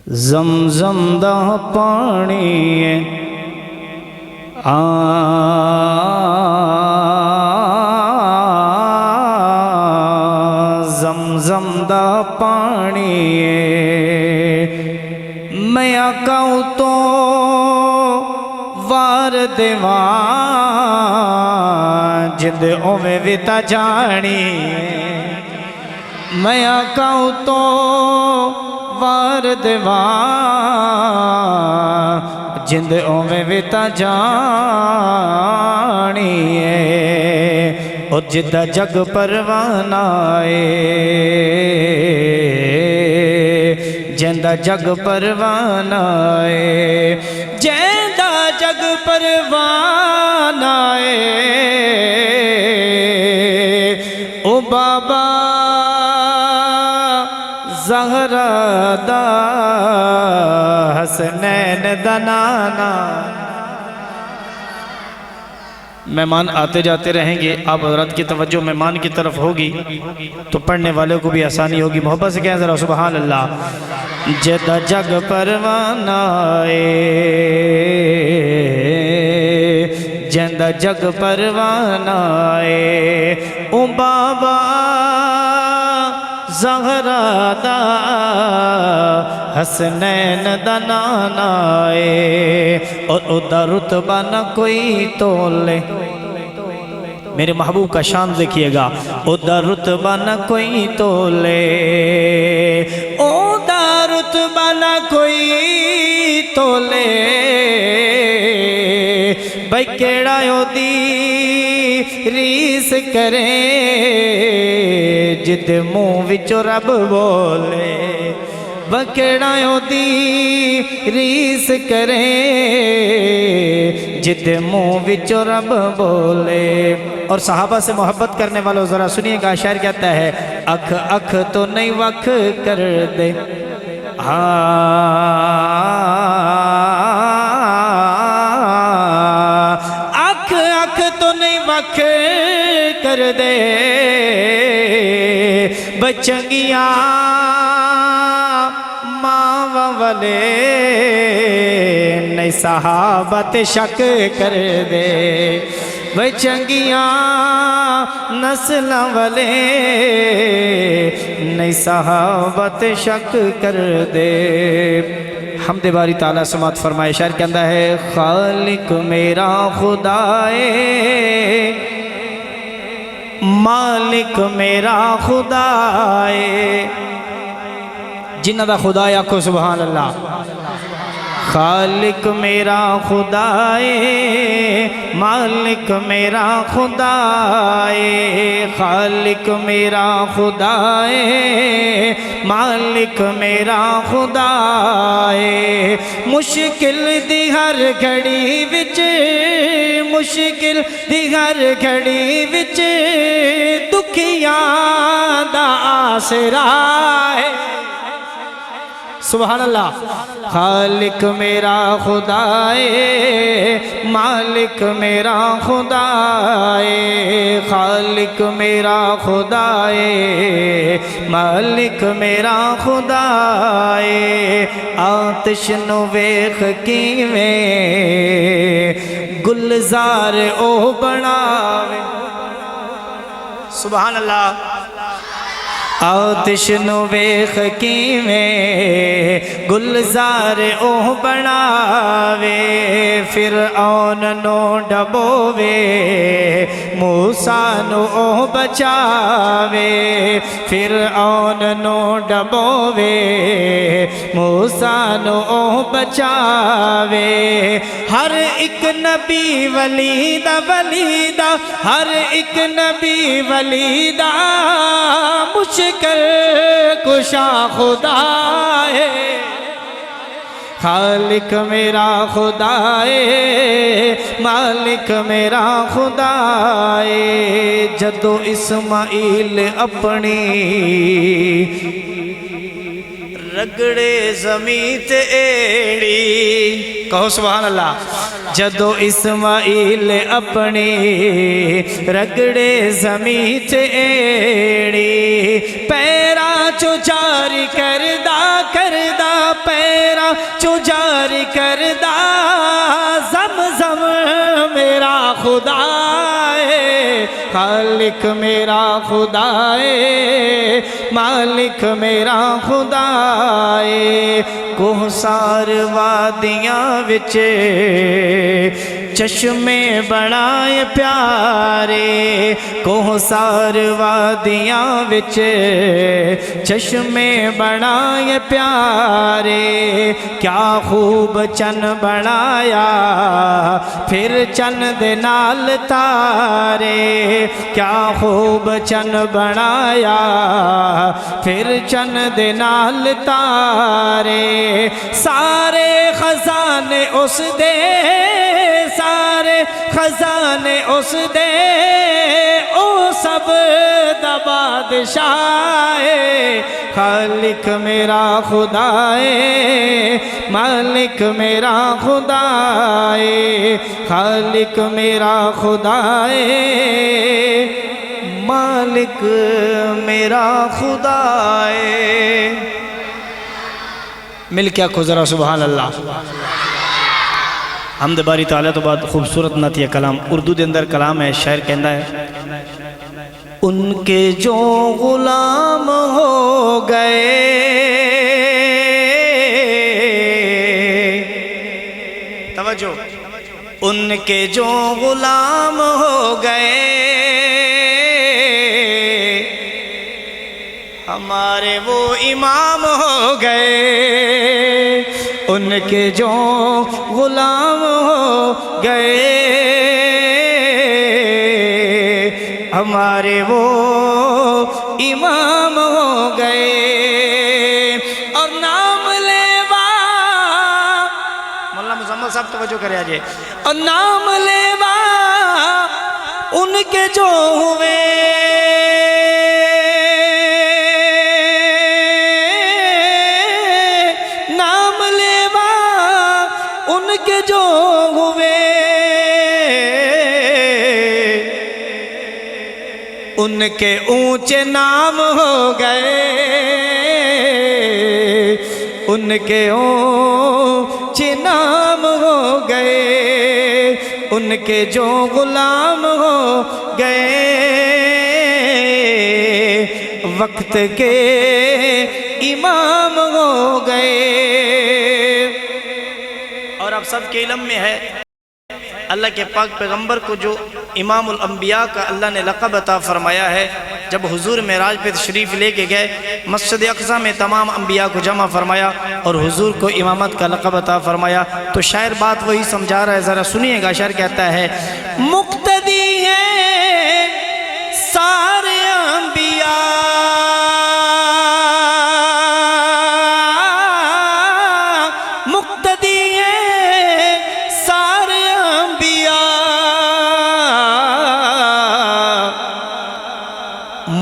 زمزم دا پانی زمزم دا پانی میں آکاؤں تو وار دیوان جند اوے ویتا جانی میں آکاؤں تو وار دیوان جند اوے ویتا جانی او جدہ جگ پروانہ جندہ جگ پروانہ جندہ جگ پروانہ او بابا زہرا دا حسنین دا نانا۔ مہمان آتے جاتے رہیں گے، آپ حضرات کی توجہ مہمان کی طرف ہوگی تو پڑھنے والے کو بھی آسانی ہوگی۔ محبت سے کہیں ذرا سبحان اللہ۔ جدہ جگ پروانہ جندہ جگ پروانہ او بابا زہرا دا حسنین دا نانا اور ادھا رتبہ نہ کوئی تولے۔ میرے محبوب کا شان دیکھئے گا، ادھا رتبہ نہ کوئی تولے، ادھا رتبہ نہ کوئی تولے، بھائی کیڑا یو دی ریس کریں جد منہ وچو رب بولے، بکڑا یو دی ریس کریں جد منہ وچو رب بولے۔ اور صحابہ سے محبت کرنے والوں ذرا سنیے گا، شاعر کہتا ہے اکھ اکھ تو نہیں وکھ کر دے، اکھ اکھ تو نہیں وکھ کر دے، بچنگیاں ماں والے نئی صحابت شک کر دے، بچنگیاں نسل والے نئی صحابت شک کر دے۔ حمد باری تعالیٰ سماعت فرمائے، شاعر کہندہ ہے خالق میرا خدائے، مالک میرا خدائے، جنہ دا خدای آکھو سبحان اللہ۔ خالق میرا خدائے، مالک میرا خدائے، خالق میرا خدائے، مالک میرا خدائے، مشکل دی ہر گھڑی وچ، مشکل دی ہر گھڑی وچ دکھیاں دا آسرا ہے، سبحان اللہ۔ خالق میرا خدائے، مالک میرا خدائے، خالق میرا خدائے، مالک میرا خدائے، آتش نو ویکھ کیویں گلزار او بناوے، سبحان اللہ۔ آتش نو ویکھ کیویں گلزار اوہ بناوے، فرعون نو ڈبووے، موسیٰ نو اوہ بچاوے، فرعون نو ڈبووے، موسیٰ نو اوہ بچاوے، ہر ایک نبی ولیدہ ولیدہ، ہر ایک نبی ولیدہ مشکل کشا خدا ہے، خالق میرا خدا ہے، مالک میرا خدا ہے۔ جدو اسماعیل اپنی رگڑے زمین تے ایڑی، کہو سبحان اللہ۔ جدو اسماعیل اپنی رگڑے زمین تے ایڑی، پیرا چو جاری کردہ کردہ پیرا چو جاری کردہ زمزم میرا خدا ہے، خالق میرا خدا ہے، مالک میرا خدا ہے۔ کوہسار وادیاں وچ چشمے بڑائے پیارے، کوہسار وادیاں وچ چشمے بڑائے پیارے، کیا خوب چن بنایا پھر چن دے نال تارے، کیا خوب چن بنایا پھر چن دے نال تارے، سارے خزانے اس دے، سارے خزانے اس دے، او سب دا بادشاہ ہے، خالق میرا خدا ہے، مالک میرا خدا ہے، خالق میرا خدا ہے، مالک میرا خدا ہے۔ مل کیا کو ذرا سبحان اللہ۔ حمد باری تعالیٰ تو بات خوبصورت نہ تھی کلام، اردو دے اندر کلام ہے، شاعر کہندہ ہے ان کے جو غلام ہو گئے، توجہ، ان کے جو غلام ہو گئے، ہمارے وہ امام ہو گئے، ان کے جو غلام ہو گئے، ہمارے وہ امام ہو گئے، اور نام لیوا، مولانا مزمل صاحب توجہ کرے آجے، اور نام لیوا ان کے جو ہوئے، کے جو ہوئے، ان کے اونچے نام ہو گئے، ان کے اونچے نام ہو گئے، ان کے جو غلام ہو گئے، وقت کے امام ہو گئے۔ اور اب سب کے علم میں ہے اللہ کے پاک پیغمبر کو جو امام الانبیاء کا اللہ نے لقب عطا فرمایا ہے، جب حضور معراج پہ تشریف لے کے گئے، مسجد اقصی میں تمام انبیاء کو جمع فرمایا اور حضور کو امامت کا لقب عطا فرمایا، تو شاعر بات وہی سمجھا رہا ہے، ذرا سنیے گا۔ شاعر کہتا ہے مقتدی ہیں سارے انبیاء،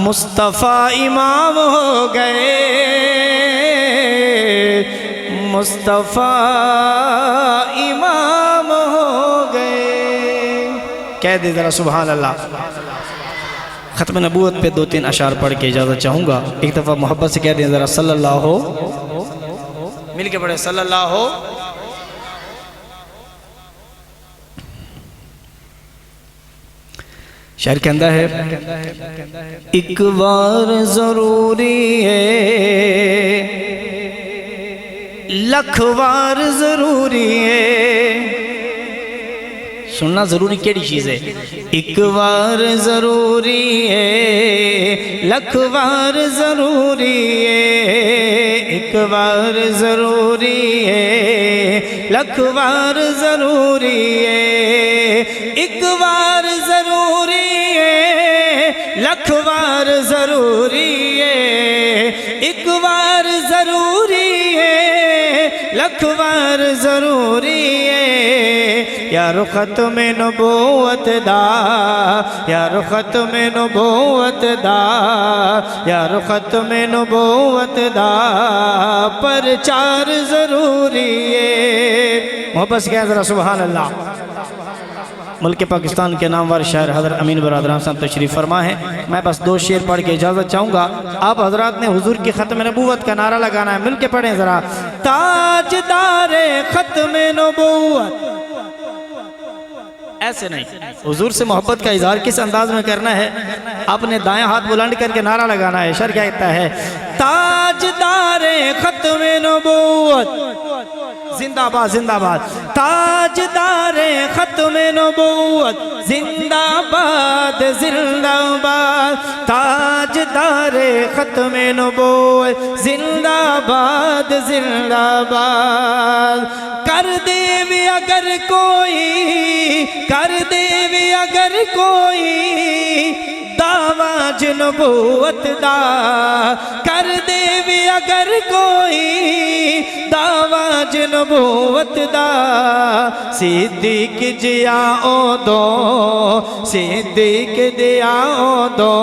مصطفیٰ امام ہو گئے، مصطفیٰ امام ہو گئے۔ کہہ دے ذرا سبحان اللہ۔ ختم نبوت پہ 2-3 اشعار پڑھ کے اجازت چاہوں گا، ایک دفعہ محبت سے کہہ دیں ذرا صلی اللہ ہو، مل کے پڑھے صلی اللہ ہو۔ شاعر کہندہ ہے ایک بار ضروری ہے، لکھ بار ضروری ہے۔ سننا ضروری کیڑی چیز ہے؟ ایک بار ضروری ہے، لکھ بار ضروری ہے، ایک بار ضروری ہے، لکھ بار ضروری ہے، ایک بار ضروری ہے، لکھ بار ضروری ہے، ایک بار ضروری ہے، لکھ بار ضروری ہے۔ یا ختم نبوت دا، یا ختم نبوت دا، یا ختم نبوت دا، پرچار ضروری ہے۔ محبت سے کہا ذرا سبحان اللہ۔ ملک پاکستان کے نامور شاعر حضرت امین برادران صاحب تشریف فرما ہے. میں بس 2 شعر پڑھ کے اجازت چاہوں گا. آپ حضرات نے حضور کی ختم نبوت کا نعرہ لگانا ہے, مل کے پڑھیں ذرا. تاجدار ختم نبوت, ایسے نہیں, حضور سے محبت کا اظہار کس انداز میں کرنا ہے, اپنے دائیں ہاتھ بلند کر کے نعرہ لگانا ہے. شعر کیا کہتا ہے؟ تاجدار ختم نبوت زندہ باد زندہ باد, تاجدار ختم نبوت زندہ باد زندہ باد, تاجدار ختم نبوت زندہ باد زندہ باد. کر دے بھی اگر کوئی, کر دے بھی اگر کوئی دعویٰ نبوت دا, کر دے بھی اگر کوئی دعویٰ نبوت دا, صدیق جیا او دو, صدیق دیا او دو,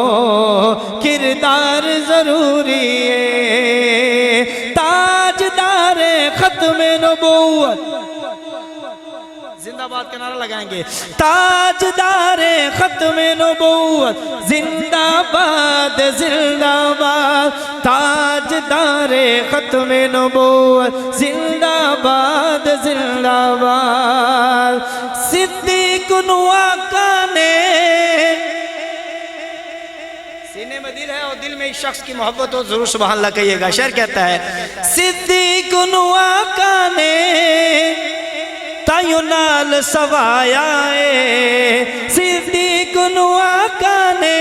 کردار ضروری ہے. تاجدار ختم نبوت زندہ باد کا نعرہ لگائیں گے. تاجدار ختم نبوت زندہ باد زندہ باد, تاجدار ختم نبوت زندہ باد زندہ باد. صدیق نو آقا نے, سینے میں دل ہے اور دل میں ایک شخص کی محبت ہو, ضرور سبحان اللہ کہیے گا. شعر کہتا ہے, صدیق نو آقا نے تائیوں نال سوایا ہے, صدیق نو آقا نے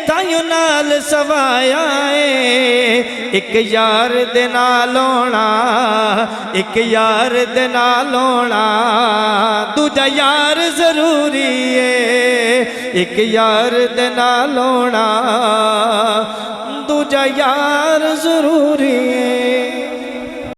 تائیوں نال سوایا ہے. ایک یار دے نال ہونا, ایک یار دے نال ہونا, دوجا یار ضروری ہے. ایک یار دے نال ہونا, دوجا یار ضروری ہے.